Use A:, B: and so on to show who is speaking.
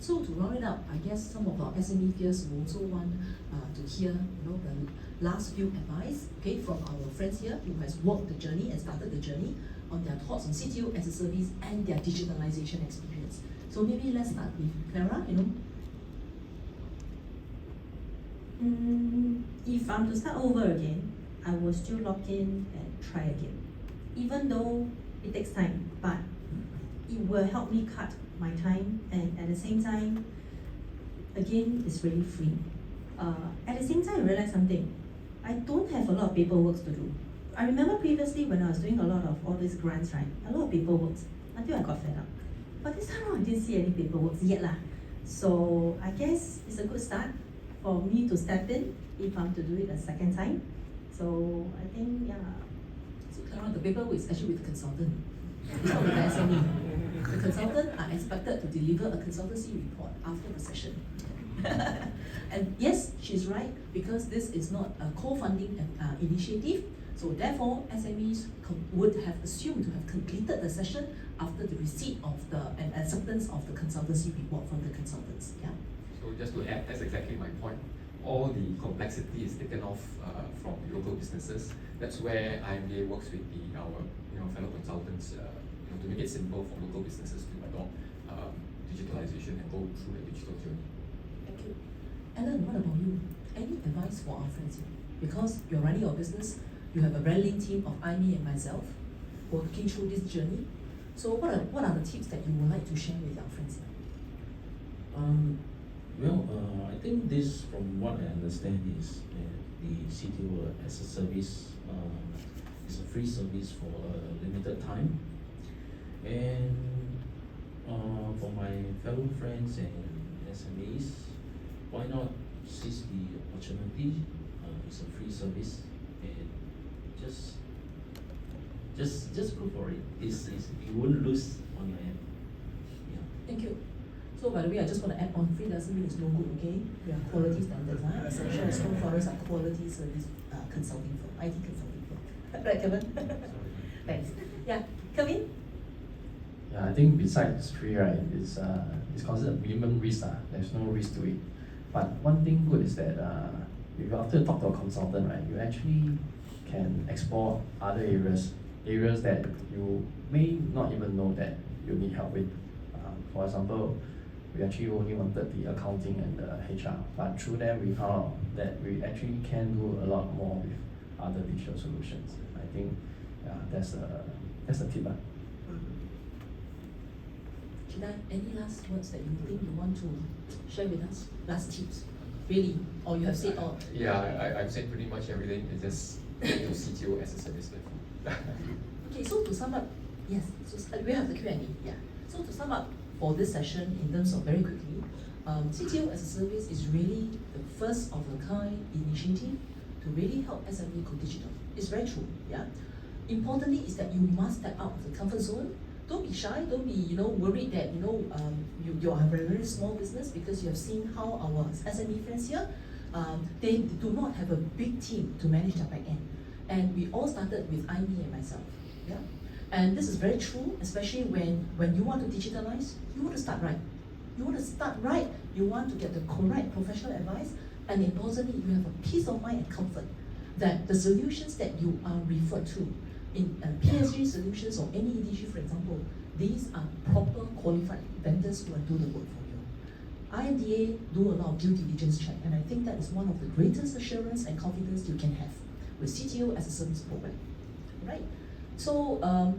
A: So to round it up, I guess some of our SME peers will also want to hear, the last few advice, okay, from our friends here who has walked the journey and started the journey on their thoughts on CTO as a service and their digitalization experience. So maybe let's start with Clara.
B: If I'm to start over again, I will still log in and try again. Even though it takes time, but it will help me cut my time, and at the same time, again, it's really free. At the same time, I realized something. I don't have a lot of paperwork to do. I remember previously when I was doing a lot of all these grants, right? A lot of paperwork until I got fed up. But this time around, I didn't see any paperwork yet lah. So I guess it's a good start for me to step in if I'm to do it a second time. So I think, yeah.
A: So Clara, the paperwork is actually with the consultant. It's not with the SME. The consultant are expected to deliver a consultancy report after the session. And yes, she's right, because this is not a co-funding initiative. So therefore, SMEs would have assumed to have completed the session after the receipt of and acceptance of the consultancy report from the consultants. Yeah.
C: So just to add, that's exactly my point. All the complexity is taken off from local businesses. That's where IMBA works with our fellow consultants to make it simple for local businesses to adopt digitalization and go through the digital journey.
A: Thank you. Alan, what about you? Any advice for our friends here? Because you're running your business, you have a very lean team of 𝗖𝗵𝗴𝗶𝗀𝗶 and myself working through this journey. So what are the tips that you would like to share with our friends here?
D: I think this, from what I understand, is the CTO as a service is a free service for a limited time. And for my fellow friends and SMEs, why not seize the opportunity? It's a free service, and just go for it. You won't lose on your end. Yeah.
A: Thank you. So by the way, I just want to add on, free doesn't mean it's no good, okay? We are quality standards. Essential and Stone Forest are quality service consulting firm, IT consulting firm. Right, Kevin? Thanks. Yeah, Kevin?
E: Yeah, I think besides free, right, it's considered minimum risk. There's no risk to it. But one thing good is that if you after talk to a consultant, right, you actually can explore other areas that you may not even know that you need help with. For example, we actually only wanted the accounting and the HR, but through that we found out that we actually can do a lot more with other digital solutions. I think that's a tip.
A: Qidan, any last words that you think you want to share with us? Last tips, really? Or you have said all?
C: Yeah, I've said pretty much everything. It's just CTO as a service platform.
A: Okay, so to sum up, yes, so we have the Q&A, yeah. So to sum up for this session, in terms of very quickly, CTO as a service is really the first of a kind initiative to really help SME go digital. It's very true, yeah. Importantly is that you must step out of the comfort zone. Don't be shy, don't be worried that you are a very small business, because you have seen how our SME friends here, they do not have a big team to manage their back end. And we all started with 𝗖𝗵𝗴𝗶𝗶 and myself. Yeah? And this is very true, especially when you want to digitalize, you want to start right. You want to start right, you want to get the correct professional advice, and importantly, you have a peace of mind and comfort that the solutions that you are referred to in PSG solutions or any EDG, for example, these are proper qualified vendors who will do the work for you. IMDA do a lot of due diligence check, and I think that is one of the greatest assurance and confidence you can have with CTO as a service program, right? So